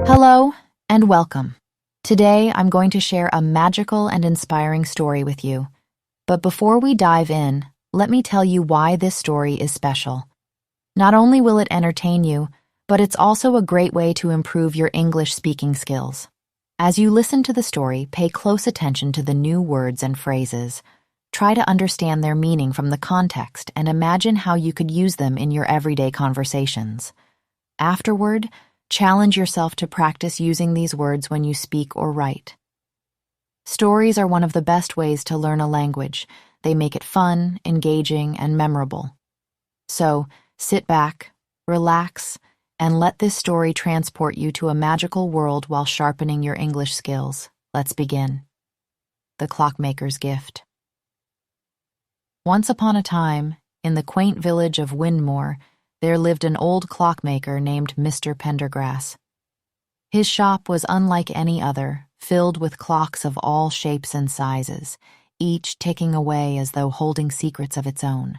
Hello and welcome. Today I'm going to share a magical and inspiring story with you. But before we dive in, let me tell you why this story is special. Not only will it entertain you, but it's also a great way to improve your English speaking skills. As you listen to the story, pay close attention to the new words and phrases. Try to understand their meaning from the context and imagine how you could use them in your everyday conversations. Afterward, challenge yourself to practice using these words when you speak or write. Stories are one of the best ways to learn a language. They make it fun, engaging, and memorable. So, sit back, relax, and let this story transport you to a magical world while sharpening your English skills. Let's begin. The Clockmaker's Gift. Once upon a time, in the quaint village of Windmore, there lived an old clockmaker named Mr. Pendergrass. His shop was unlike any other, filled with clocks of all shapes and sizes, each ticking away as though holding secrets of its own.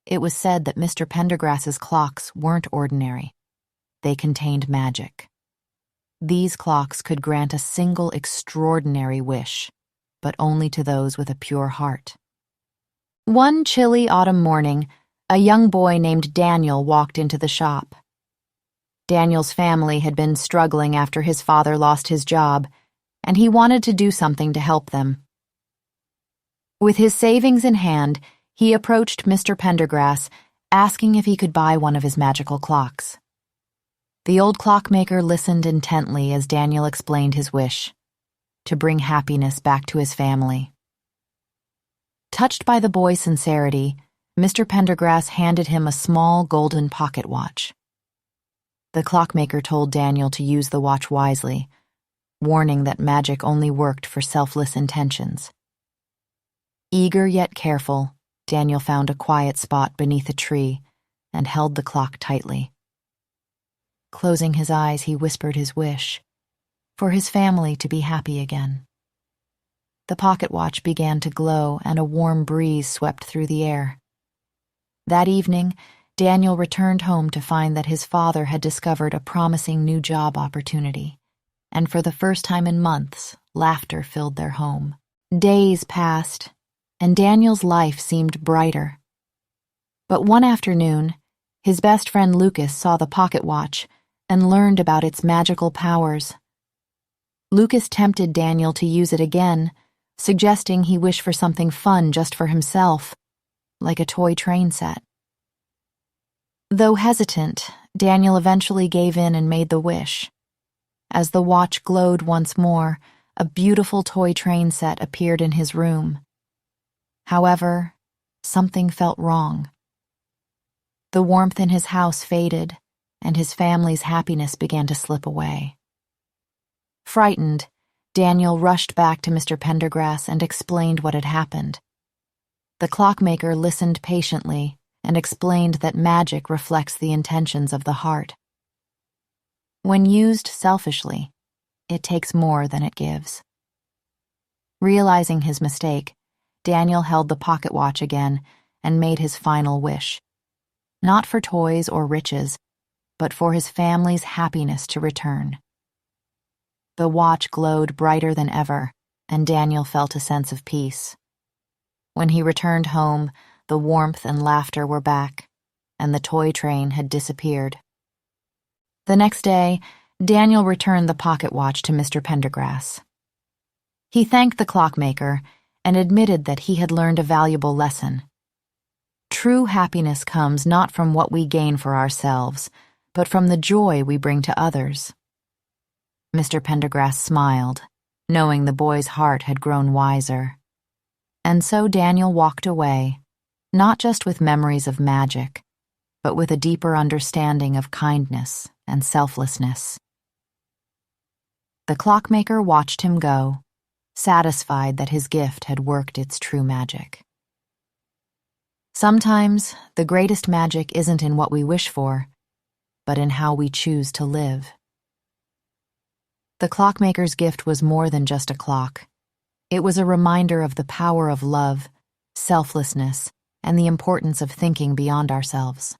It was said that Mr. Pendergrass's clocks weren't ordinary. They contained magic. These clocks could grant a single extraordinary wish, but only to those with a pure heart. One chilly autumn morning, a young boy named Daniel walked into the shop. Daniel's family had been struggling after his father lost his job, and he wanted to do something to help them. With his savings in hand, he approached Mr. Pendergrass, asking if he could buy one of his magical clocks. The old clockmaker listened intently as Daniel explained his wish, to bring happiness back to his family. Touched by the boy's sincerity, Mr. Pendergrass handed him a small golden pocket watch. The clockmaker told Daniel to use the watch wisely, warning that magic only worked for selfless intentions. Eager yet careful, Daniel found a quiet spot beneath a tree and held the clock tightly. Closing his eyes, he whispered his wish, for his family to be happy again. The pocket watch began to glow and a warm breeze swept through the air. That evening, Daniel returned home to find that his father had discovered a promising new job opportunity, and for the first time in months, laughter filled their home. Days passed, and Daniel's life seemed brighter. But one afternoon, his best friend Lucas saw the pocket watch and learned about its magical powers. Lucas tempted Daniel to use it again, suggesting he wish for something fun just for himself, like a toy train set. Though hesitant, Daniel eventually gave in and made the wish. As the watch glowed once more, a beautiful toy train set appeared in his room. However, something felt wrong. The warmth in his house faded, and his family's happiness began to slip away. Frightened, Daniel rushed back to Mr. Pendergrass and explained what had happened. The clockmaker listened patiently and explained that magic reflects the intentions of the heart. When used selfishly, it takes more than it gives. Realizing his mistake, Daniel held the pocket watch again and made his final wish, not for toys or riches, but for his family's happiness to return. The watch glowed brighter than ever, and Daniel felt a sense of peace. When he returned home, the warmth and laughter were back, and the toy train had disappeared. The next day, Daniel returned the pocket watch to Mr. Pendergrass. He thanked the clockmaker and admitted that he had learned a valuable lesson. True happiness comes not from what we gain for ourselves, but from the joy we bring to others. Mr. Pendergrass smiled, knowing the boy's heart had grown wiser. And so Daniel walked away, not just with memories of magic, but with a deeper understanding of kindness and selflessness. The clockmaker watched him go, satisfied that his gift had worked its true magic. Sometimes, the greatest magic isn't in what we wish for, but in how we choose to live. The clockmaker's gift was more than just a clock. It was a reminder of the power of love, selflessness, and the importance of thinking beyond ourselves.